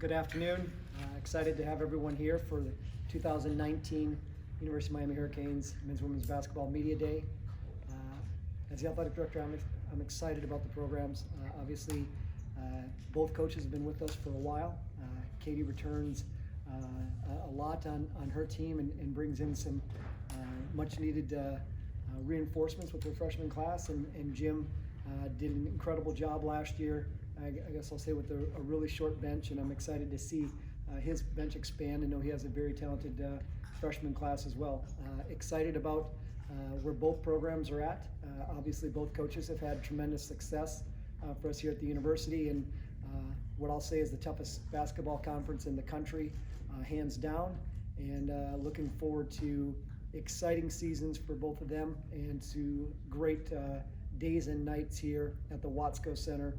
Good afternoon. Excited to have everyone here for the 2019 University of Miami Hurricanes Men's Women's Basketball Media Day. As the athletic director, I'm excited about the programs. Obviously, both coaches have been with us for a while. Katie returns a lot on her team and brings in some much needed reinforcements with her freshman class, and Jim did an incredible job last year. I guess I'll say with a really short bench, and I'm excited to see his bench expand and know he has a very talented freshman class as well. Excited about where both programs are at. Obviously, both coaches have had tremendous success for us here at the university, and what I'll say is the toughest basketball conference in the country, hands down, and looking forward to exciting seasons for both of them and to great days and nights here at the Watsco Center,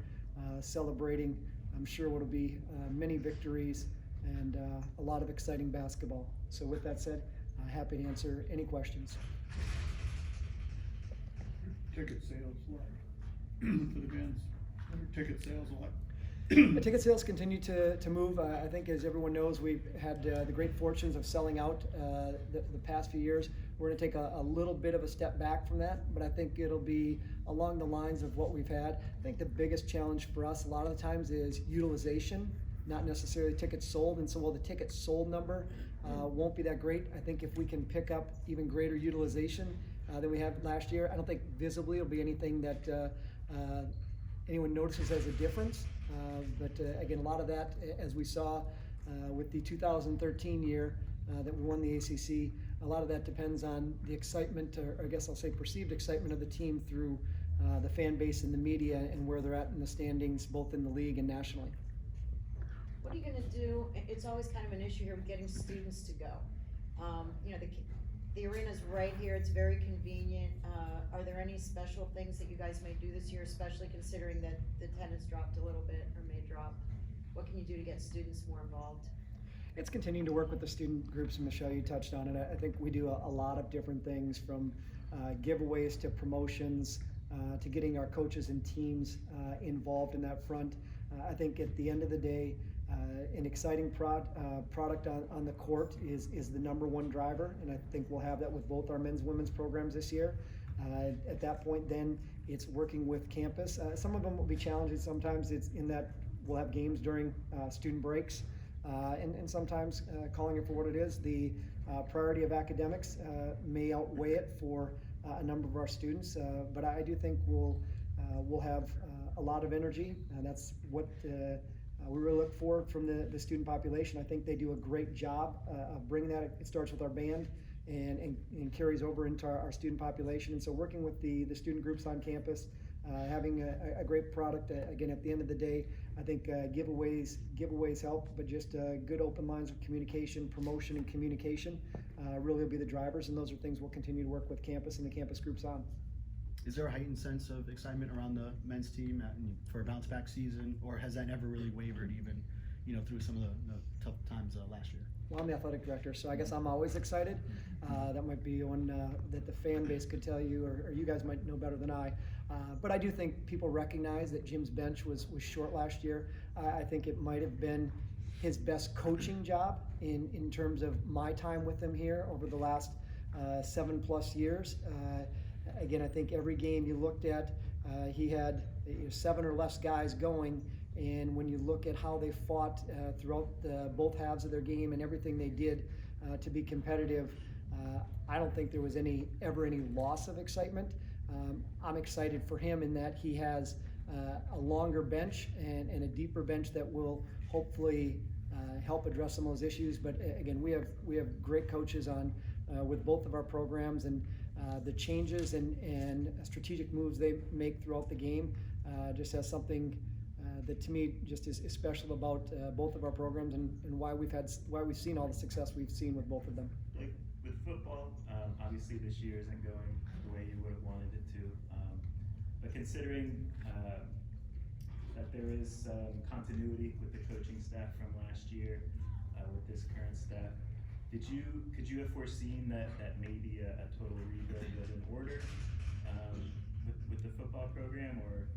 celebrating, I'm sure, what will be many victories and a lot of exciting basketball. So with that said, happy to answer any questions. Ticket sales like for the bands? What are ticket sales like? The ticket sales continue to move. I think, as everyone knows, we've had the great fortunes of selling out the past few years. We're going to take a little bit of a step back from that, but I think it'll be along the lines of what we've had. I think the biggest challenge for us a lot of the times is utilization, not necessarily tickets sold. And so while the tickets sold number won't be that great, I think if we can pick up even greater utilization than we had last year, I don't think visibly it'll be anything that anyone notices as a difference. But again, a lot of that, as we saw with the 2013 year that we won the ACC, a lot of that depends on the excitement, or I guess I'll say perceived excitement of the team through the fan base and the media and where they're at in the standings, both in the league and nationally. What are you going to do? It's always kind of an issue here with getting students to go. You know, the arena's right here. It's very convenient. Are there any special things that you guys may do this year, especially considering that the attendance dropped a little bit or may drop? What can you do to get students more involved? It's continuing to work with the student groups, and Michelle, you touched on it. I think we do a lot of different things, from giveaways to promotions to getting our coaches and teams involved in that front. I think at the end of the day, an exciting product on the court is the number one driver, and I think we'll have that with both our men's and women's programs this year. At that point, then it's working with campus. Some of them will be challenging. Sometimes it's in that we'll have games during student breaks, and sometimes calling it for what it is, the priority of academics may outweigh it for a number of our students. But I do think we'll have a lot of energy, and that's what we really look for from the student population. I think they do a great job of bringing that. It starts with our band and carries over into our student population. And so working with the student groups on campus, having a great product. Again, at the end of the day, I think giveaways help, but just good open lines of communication, promotion and communication really will be the drivers, and those are things we'll continue to work with campus and the campus groups on. Is there a heightened sense of excitement around the men's team for a bounce back season, or has that never really wavered, even through some of the tough times last year? Well, I'm the athletic director, so I guess I'm always excited. That might be one that the fan base could tell you, or you guys might know better than I. But I do think people recognize that Jim's bench was short last year. I think it might have been his best coaching job in terms of my time with him here over the last 7+ years. Again, I think every game you looked at, he had 7 or less guys going, and when you look at how they fought throughout both halves of their game and everything they did to be competitive, I don't think there was ever any loss of excitement. I'm excited for him in that he has a longer bench and a deeper bench that will hopefully help address some of those issues. But again, we have great coaches on with both of our programs, and the changes and strategic moves they make throughout the game just has something that to me just is special about both of our programs, and why we've seen all the success we've seen with both of them. Like with football, obviously this year isn't going the way you would have wanted it to, but considering that there is continuity with the coaching staff from last year with this current staff, could you have foreseen that maybe a total rebuild was in order with the football program, or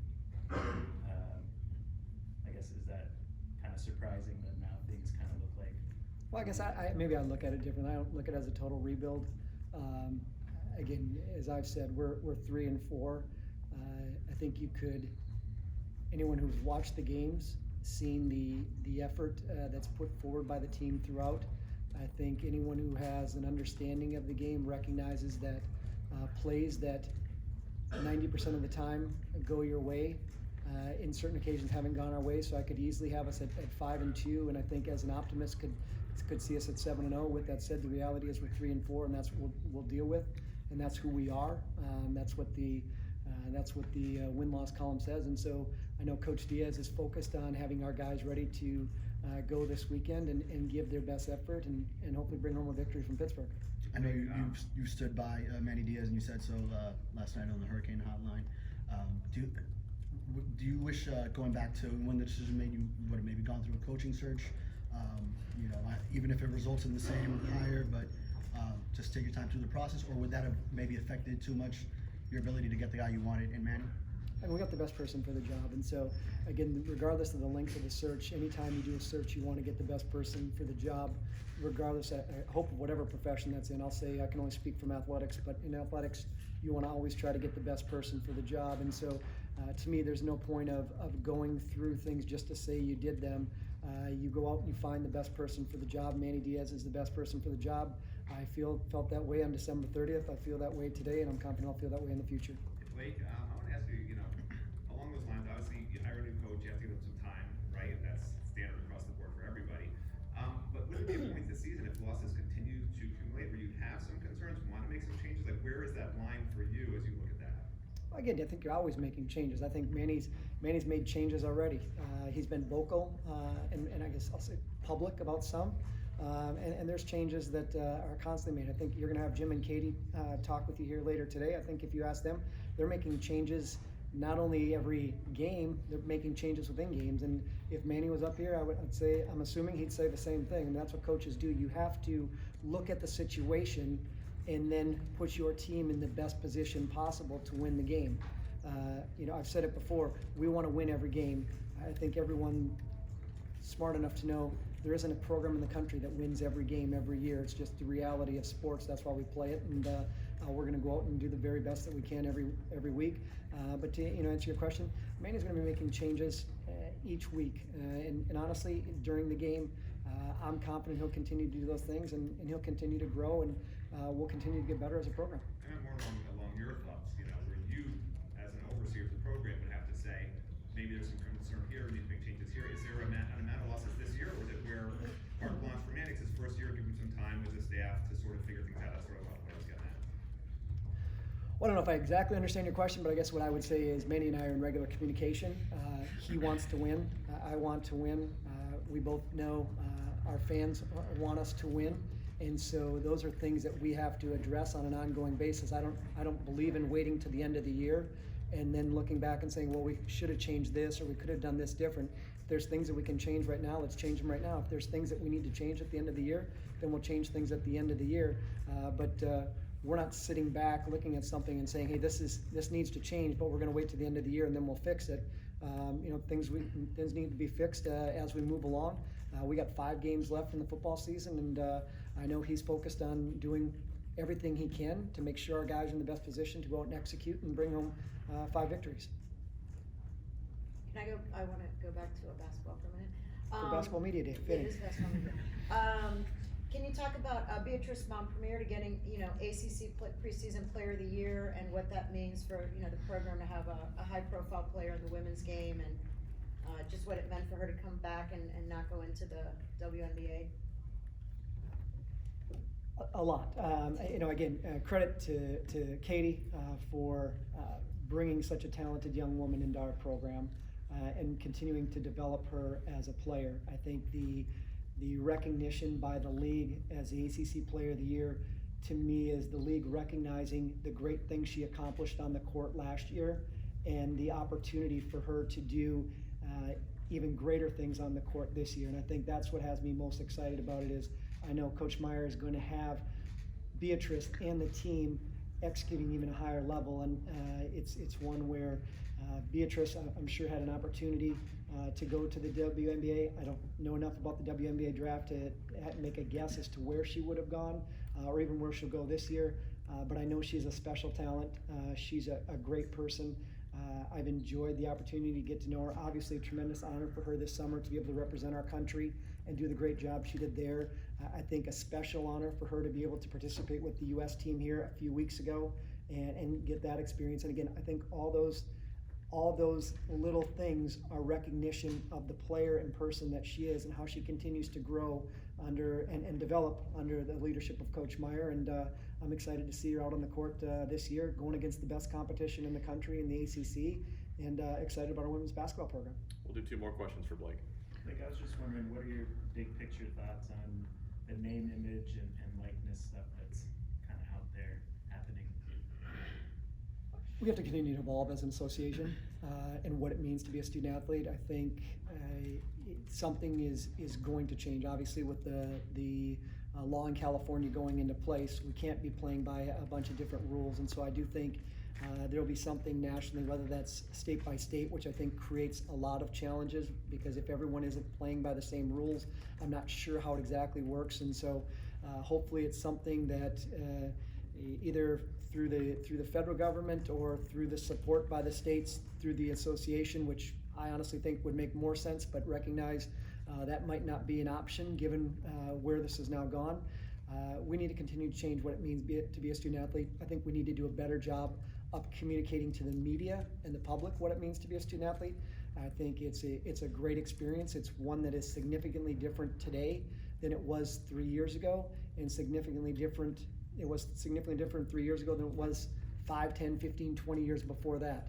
I guess is that kind of surprising that now Well, I guess maybe I look at it differently. I don't look at it as a total rebuild. Again, as I've said, we're 3-4. I think anyone who's watched the games, seen the effort that's put forward by the team throughout. I think anyone who has an understanding of the game recognizes that plays that 90% of the time go your way. In certain occasions haven't gone our way, so I could easily have us at 5-2, and I think as an optimist could see us at 7-0. With that said, the reality is we're 3-4, and that's what we'll deal with, and that's who we are. That's what the win-loss column says, and so I know Coach Diaz is focused on having our guys ready to go this weekend and give their best effort and hopefully bring home a victory from Pittsburgh. I know you stood by Manny Diaz, and you said so last night on the Hurricane Hotline. Do you wish, going back to when the decision made, you would have maybe gone through a coaching search? Even if it results in the same hire, but just take your time through the process, or would that have maybe affected too much your ability to get the guy you wanted in Manny? And we got the best person for the job, and so again, regardless of the length of the search, anytime you do a search, you want to get the best person for the job, regardless. I hope of whatever profession that's in. I'll say I can only speak from athletics, but in athletics, you want to always try to get the best person for the job, and so to me, there's no point of going through things just to say you did them. You go out and you find the best person for the job. Manny Diaz is the best person for the job. I felt that way on December 30th. I feel that way today, and I'm confident I'll feel that way in the future. Blake, I want to ask you, along those lines, obviously you hire a new coach, you have to give them some time, right? That's standard across the board for everybody. But would it be a point this season if losses continue to accumulate where you have some concerns, want to make some changes? Like, where is that line for you as you look at that? Again, I think you're always making changes. I think Manny's made changes already. He's been vocal and I guess I'll say public about some. And there's changes that are constantly made. I think you're going to have Jim and Katie talk with you here later today. I think if you ask them, they're making changes not only every game, they're making changes within games. And if Manny was up here, I'd say, I'm assuming he'd say the same thing. And that's what coaches do. You have to look at the situation and then put your team in the best position possible to win the game. I've said it before, we want to win every game. I think everyone smart enough to know there isn't a program in the country that wins every game every year. It's just the reality of sports. That's why we play it, and we're going to go out and do the very best that we can every week. But to answer your question, Manny's going to be making changes each week, and honestly, during the game, I'm confident he'll continue to do those things, and he'll continue to grow, and we'll continue to get better as a program. I meant more along your thoughts, where you, as an overseer of the program, would have to say, maybe there's some concern here, we need to make changes here. Is there an amount of losses this year, or is it where carte blanche for Mannix his first year, give him some time with the staff to sort of figure things out? That's sort of what I was getting at. Well, I don't know if I exactly understand your question, but I guess what I would say is Manny and I are in regular communication. He wants to win. I want to win. We both know our fans want us to win. And so those are things that we have to address on an ongoing basis. I don't believe in waiting to the end of the year and then looking back and saying, well, we should have changed this or we could have done this different. If there's things that we can change right now, let's change them right now. If there's things that we need to change at the end of the year, then we'll change things at the end of the year. But we're not sitting back looking at something and saying, hey, this needs to change, but we're going to wait to the end of the year and then we'll fix it. Things need to be fixed as we move along. We got 5 games left in the football season, and I know he's focused on doing everything he can to make sure our guys are in the best position to go out and execute and bring home 5 victories. I want to go back to basketball for a minute. For Basketball Media Day. It is Basketball Media Day. Can you talk about Beatrice Montpremier to getting, ACC preseason player of the year and what that means for, the program to have a high profile player in the women's game, and just what it meant for her to come back and not go into the WNBA? A lot. Again, credit to Katie for bringing such a talented young woman into our program and continuing to develop her as a player. I think the recognition by the league as the ACC Player of the Year, to me, is the league recognizing the great things she accomplished on the court last year and the opportunity for her to do even greater things on the court this year. And I think that's what has me most excited about it is I know Coach Meyer is going to have Beatrice and the team executing even a higher level. And it's one where Beatrice, I'm sure, had an opportunity to go to the WNBA. I don't know enough about the WNBA draft to make a guess as to where she would have gone or even where she'll go this year. But I know she's a special talent. She's a great person. I've enjoyed the opportunity to get to know her. Obviously, a tremendous honor for her this summer to be able to represent our country and do the great job she did there. I think a special honor for her to be able to participate with the U.S. team here a few weeks ago and get that experience. And again, I think all those little things are recognition of the player and person that she is and how she continues to grow under and develop under the leadership of Coach Meyer. And I'm excited to see her out on the court this year, going against the best competition in the country in the ACC, and excited about our women's basketball program. We'll do 2 more questions for Blake. Like, I was just wondering, what are your big picture thoughts on the name, image, and likeness stuff that's kind of out there happening? We have to continue to evolve as an association and what it means to be a student athlete. I think something is going to change. Obviously, with the law in California going into place, we can't be playing by a bunch of different rules. And so I do think there'll be something nationally, whether that's state by state, which I think creates a lot of challenges, because if everyone isn't playing by the same rules, I'm not sure how it exactly works. And so hopefully it's something that either through the federal government or through the support by the states through the association, which I honestly think would make more sense, but recognize that might not be an option given where this has now gone. We need to continue to change what it means to be a student athlete. I think we need to do a better job of communicating to the media and the public what it means to be a student athlete. I think it's a great experience. It's one that is significantly different today than it was 3 years ago, and significantly different. It was significantly different 3 years ago than it was 5, 10, 15, 20 years before that.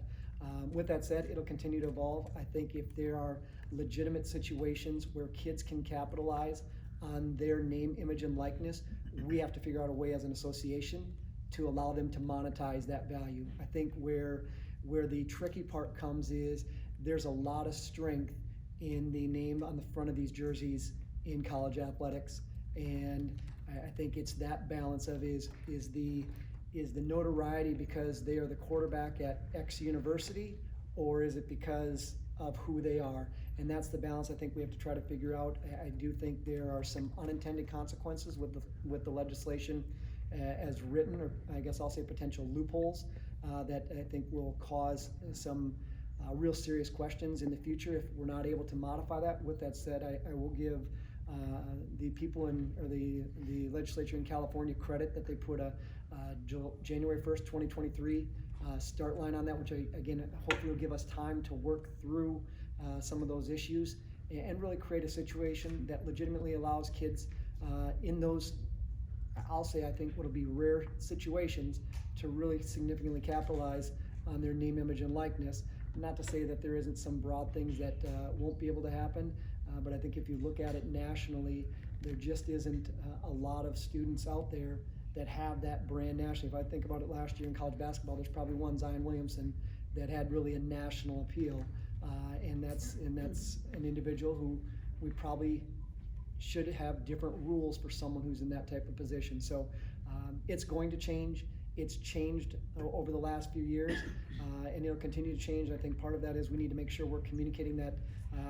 With that said, it'll continue to evolve. I think if there are legitimate situations where kids can capitalize on their name, image, and likeness, we have to figure out a way as an association to allow them to monetize that value. I think where the tricky part comes is there's a lot of strength in the name on the front of these jerseys in college athletics, and I think it's that balance of is the notoriety because they are the quarterback at X university, or is it because of who they are? And that's the balance I think we have to try to figure out. I do think there are some unintended consequences with the legislation as written, or I guess I'll say potential loopholes that I think will cause some real serious questions in the future if we're not able to modify that. With that said, I will give the people or the legislature in California credit that they put a January 1st, 2023 start line on that, which again, hopefully will give us time to work through some of those issues and really create a situation that legitimately allows kids in those, I'll say, I think what'll be rare situations to really significantly capitalize on their name, image, and likeness. Not to say that there isn't some broad things that won't be able to happen, but I think if you look at it nationally, there just isn't a lot of students out there that have that brand nationally. If I think about it last year in college basketball, there's probably one, Zion Williamson, that had really a national appeal, and that's an individual who we probably should have different rules for someone who's in that type of position. So it's going to change. It's changed over the last few years, and it'll continue to change. I think part of that is we need to make sure we're communicating that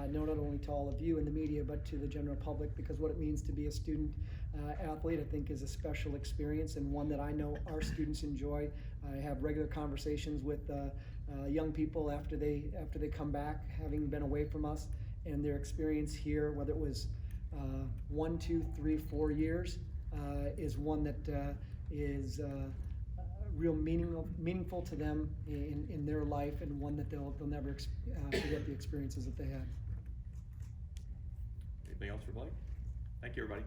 not only to all of you in the media, but to the general public, because what it means to be a student athlete, I think, is a special experience and one that I know our students enjoy. I have regular conversations with young people after they come back, having been away from us, and their experience here, whether it was 1, 2, 3, 4 years, is one that is real meaningful to them in their life, and one that they'll never forget the experiences that they had. Anything else for Blake? Thank you, everybody.